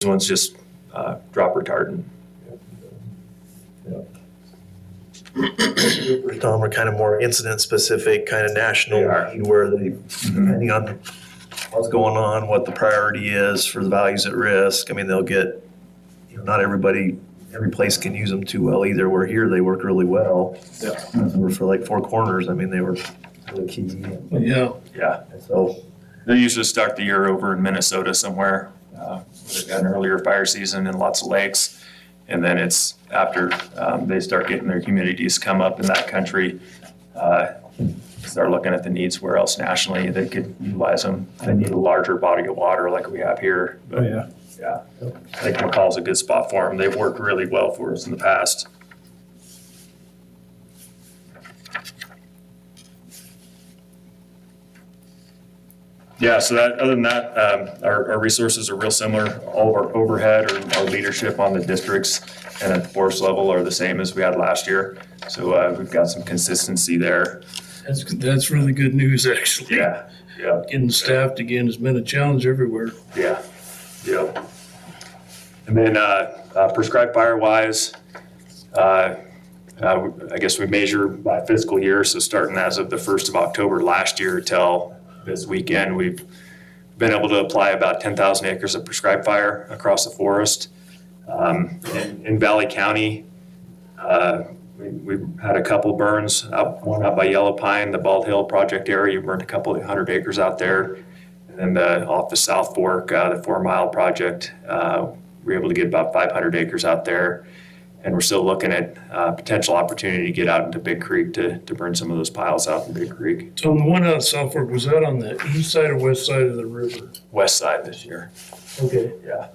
one's just drop retardant. Tom, are kind of more incident specific, kind of national, They are. where they, depending on what's going on, what the priority is for the values at risk. I mean, they'll get, not every place can use them too well either. Where here they work really well. Yeah. Or for like Four Corners, I mean, they were really key. Yeah. Yeah. So, They usually start the year over in Minnesota somewhere. They've got an earlier fire season and lots of lakes. And then it's after they start getting their humidities come up in that country, start looking at the needs where else nationally they could utilize them. They need a larger body of water like we have here. But, yeah. yeah, I think McCall's a good spot for them. They've worked really well for us in the past. Yeah, so that, other than that, our resources are real similar. All of our overhead or our leadership on the districts and at the force level are the same as we had last year. So we've got some consistency there. That's really good news, actually. Yeah, yeah, Getting staffed again has been a challenge everywhere. yeah, yeah. And then prescribed fire-wise, I guess we measure by fiscal year. So starting as of the 1st of October last year till this weekend, we've been able to apply about 10,000 acres of prescribed fire across the forest. In Valley County, we've had a couple burns, one out by Yellow Pine, the Bald Hill project area. We burned a couple of 100 acres out there. And then off the South Fork, the 4 Mile project, we were able to get about 500 acres out there. And we're still looking at potential opportunity to get out into Big Creek to burn some of those piles out in Big Creek. So the one out of South Fork, was that on the east side or west side of the river? West side this year. Okay. Yeah.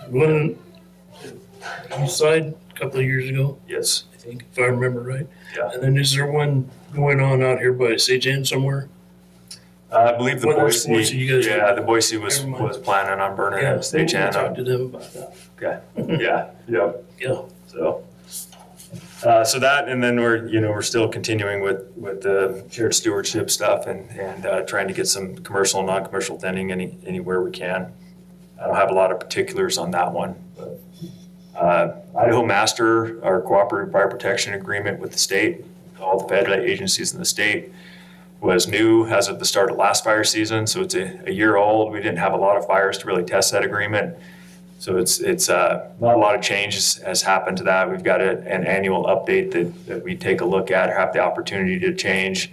One on the east side a couple of years ago, Yes. I think, if I remember right. Yeah. And then is there one going on out here by Sage End somewhere? I believe the Well, that's Boise. Boise, you guys- Yeah, the Boise was Never mind. planning on burning at Stage we'll End. talk to them about that. Okay. Yeah. Yeah. Yeah. So. So that, and then we're still continuing with the shared stewardship stuff and trying to get some commercial and non-commercial thinning anywhere we can. I don't have a lot of particulars on that one, but Idaho Master, our cooperative fire protection agreement with the state, all the federal agencies in the state, was new as of the start of last fire season. So it's a year old. We didn't have a lot of fires to really test that agreement. So it's not a lot of changes has happened to that. We've got an annual update that we take a look at or have the opportunity to change.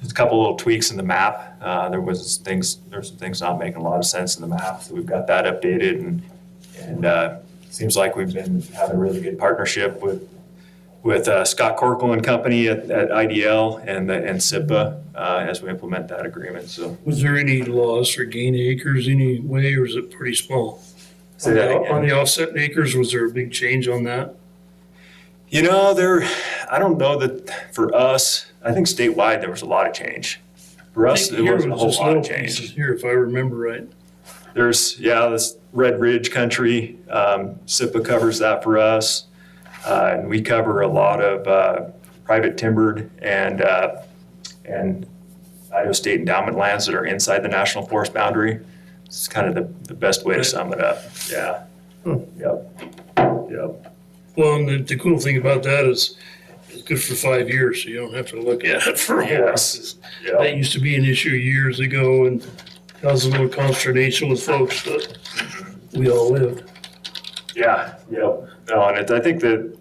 There's a couple little tweaks in the map. There's some things not making a lot of sense in the map. So we've got that updated and it seems like we've been having a really good partnership with Scott Corkle and Company at IDL and SIPA as we implement that agreement. So Was there any loss or gain acres anyway, or is it pretty small? say that again. On the offset acres, was there a big change on that? I don't know that for us, I think statewide there was a lot of change. For I us, think it here wasn't a was whole just lot little of pieces change. here, if I remember right. There's, this Red Ridge country, SIPA covers that for us. And we cover a lot of private timbered and Idaho State endowment lands that are inside the national forest boundary. It's kind of the best way to sum it up. Yeah. Yep. Yep. Well, and the cool thing about that is it's good for 5 years, so you don't have to look at it for a while. Yes. That Yep. used to be an issue years ago and caused a little consternation with folks, but we all lived. Yeah. Yep. No, and I think that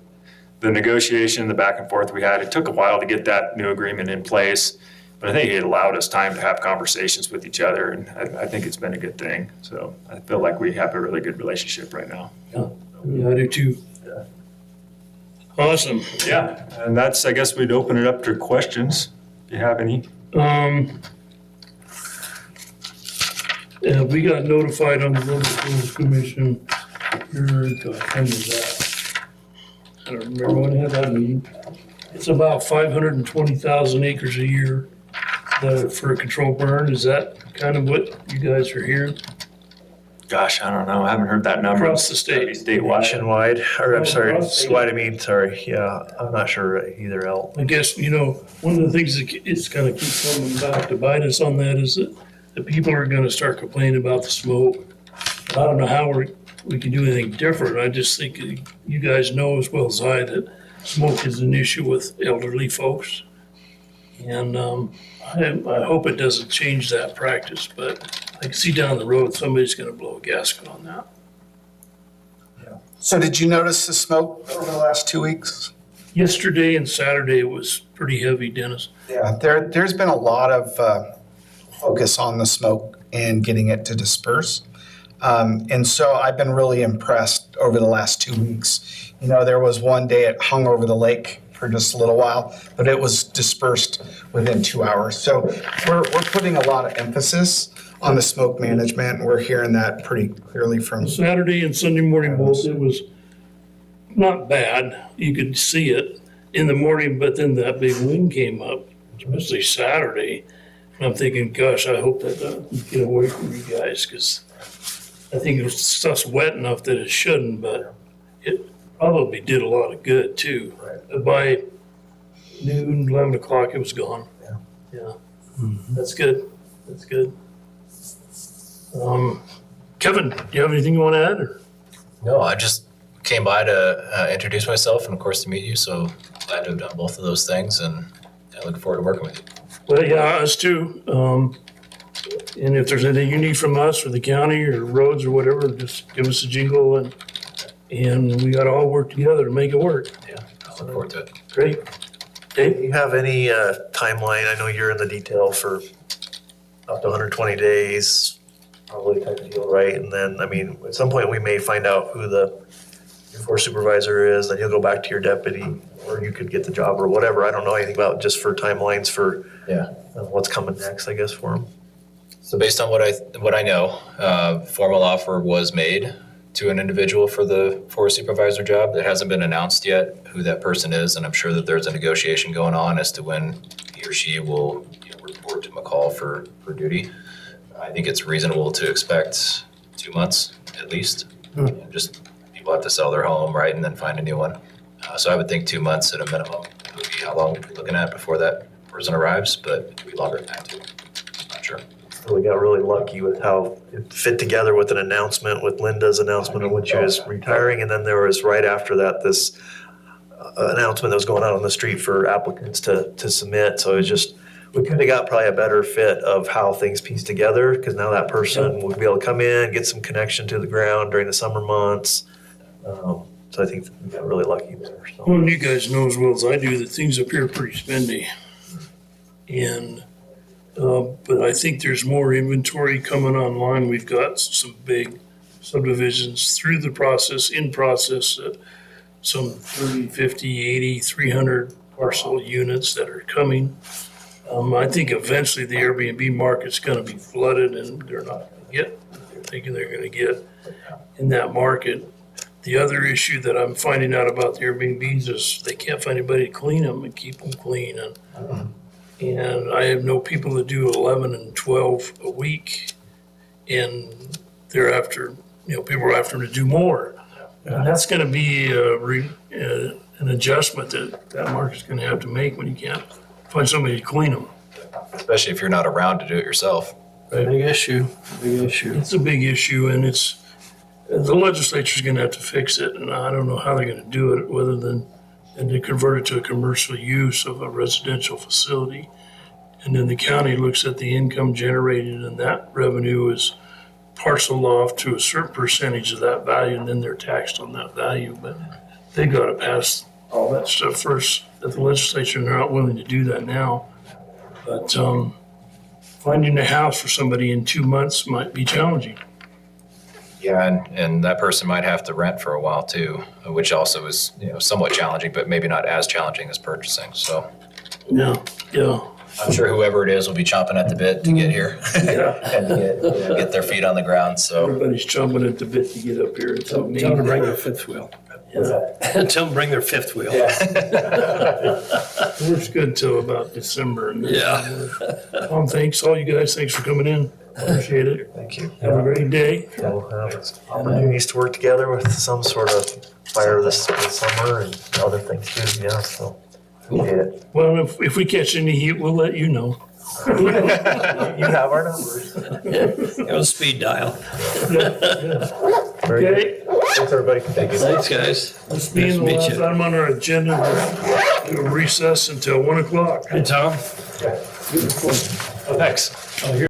the negotiation, the back and forth we had, it took a while to get that new agreement in place, but I think it allowed us time to have conversations with each other, and I think it's been a good thing. So I feel like we have a really good relationship right now. Yeah, I do too. Yeah. Awesome. Yeah, and that's, I guess we'd open it up to questions. Do you have any? We got notified on the Public Schools Commission. When was that? I don't remember when I had that meeting. It's about 520,000 acres a year for a controlled burn. Is that kind of what you guys are hearing? Gosh, I don't know. I haven't heard that number. Across the state. Statewide. nationwide, or I'm sorry, Across the- statewide, I mean, sorry, yeah, I'm not sure either, El. I guess, one of the things that it's gonna keep coming back to bite us on that is that the people are gonna start complaining about the smoke. I don't know how we're we can do anything different. I just think you guys know as well as I that smoke is an issue with elderly folks. And I hope it doesn't change that practice, but I can see down the road, somebody's gonna blow a gasket on that. So did you notice the smoke over the last 2 weeks? Yesterday and Saturday was pretty heavy, Dennis. Yeah, there's been a lot of focus on the smoke and getting it to disperse. And so I've been really impressed over the last 2 weeks. You know, there was one day it hung over the lake for just a little while, but it was dispersed within 2 hours. So we're putting a lot of emphasis on the smoke management. We're hearing that pretty clearly from. Saturday and Sunday morning both, it was not bad. You could see it in the morning, but then that big wind came up, especially Saturday. And I'm thinking, gosh, I hope that doesn't get away from you guys, because I think stuff's wet enough that it shouldn't, but it probably did a lot of good too. Right. By noon, 11 o'clock, it was gone. Yeah. That's good. That's good. Kevin, do you have anything you want to add? Or? No, I just came by to introduce myself and, of course, to meet you. So glad to have done both of those things, and I look forward to working with you. Well, yeah, us too. And if there's anything you need from us or the county or roads or whatever, just give us a jingle, and we got to all work together to make it work. Yeah, I look forward to it. Great. Do Dave? you have any timeline? I know you're in the detail for up to 120 days, probably type of deal, right? And then, I mean, at some point, we may find out who your force supervisor is, then you'll go back to your deputy, or you could get the job or whatever. I don't know anything about just for timelines for what's coming next, I guess, for them. So based on what I know, formal offer was made to an individual for the forest supervisor job. It hasn't been announced yet who that person is, and I'm sure that there's a negotiation going on as to when he or she will report to McCall for duty. I think it's reasonable to expect 2 months at least. Just people have to sell their home, right, and then find a new one. So I would think 2 months at a minimum would be how long we're looking at before that person arrives, but it could be longer than that too. Not sure. So we got really lucky with how it fit together with an announcement, with Linda's announcement of when she was retiring, and then there was right after that this announcement that was going out on the street for applicants to submit. So it was just, we could have got probably a better fit of how things piece together, because now that person would be able to come in, get some connection to the ground during the summer months. So I think we got really lucky there. So. Well, you guys know as well as I do that things up here are pretty spendy. And, but I think there's more inventory coming online. We've got some big subdivisions through the process, in process, some 30, 50, 80, 300 parcel units that are coming. I think eventually the Airbnb market's gonna be flooded, and they're not gonna get what they're thinking they're gonna get in that market. The other issue that I'm finding out about the Airbnbs is they can't find anybody to clean them and keep them clean. And I have no people that do 11 and 12 a week, and they're after, people are after them to do more. And that's gonna be an adjustment that market's gonna have to make when you can't find somebody to clean them. Especially if you're not around to do it yourself. Big issue. It's a big issue, and the legislature's gonna have to fix it, and I don't know how they're gonna do it, other than to convert it to a commercial use of a residential facility. And then the county looks at the income generated, and that revenue is parceled off to a certain percentage of that value, and then they're taxed on that value. But they gotta pass all that stuff first at the legislature, and they're not willing to do that now. But finding a house for somebody in 2 months might be challenging. Yeah, and that person might have to rent for a while too, which also is somewhat challenging, but maybe not as challenging as purchasing. So Yeah. I'm sure whoever it is will be chomping at the bit to get here Yeah. and to get their feet on the ground. So Everybody's chomping at the bit to get up here. It's Tell them to bring their fifth wheel. Yeah. Tell them to bring their fifth wheel. Works good till about December. And then- Yeah. Tom, thanks, all you guys, thanks for coming in. Appreciate it. Thank you. Have a great day. We'll have opportunities to work together with some sort of fire this summer and other things too. Yeah, so appreciate it. Well, if we catch any heat, we'll let you know. You have our numbers. It was speed dial. Yeah. Okay, Thanks, everybody. Thank you. Thanks, guys. this being the Nice to meet last you. item on our agenda, we'll recess until 1 o'clock. Hey, Tom. Oh, thanks.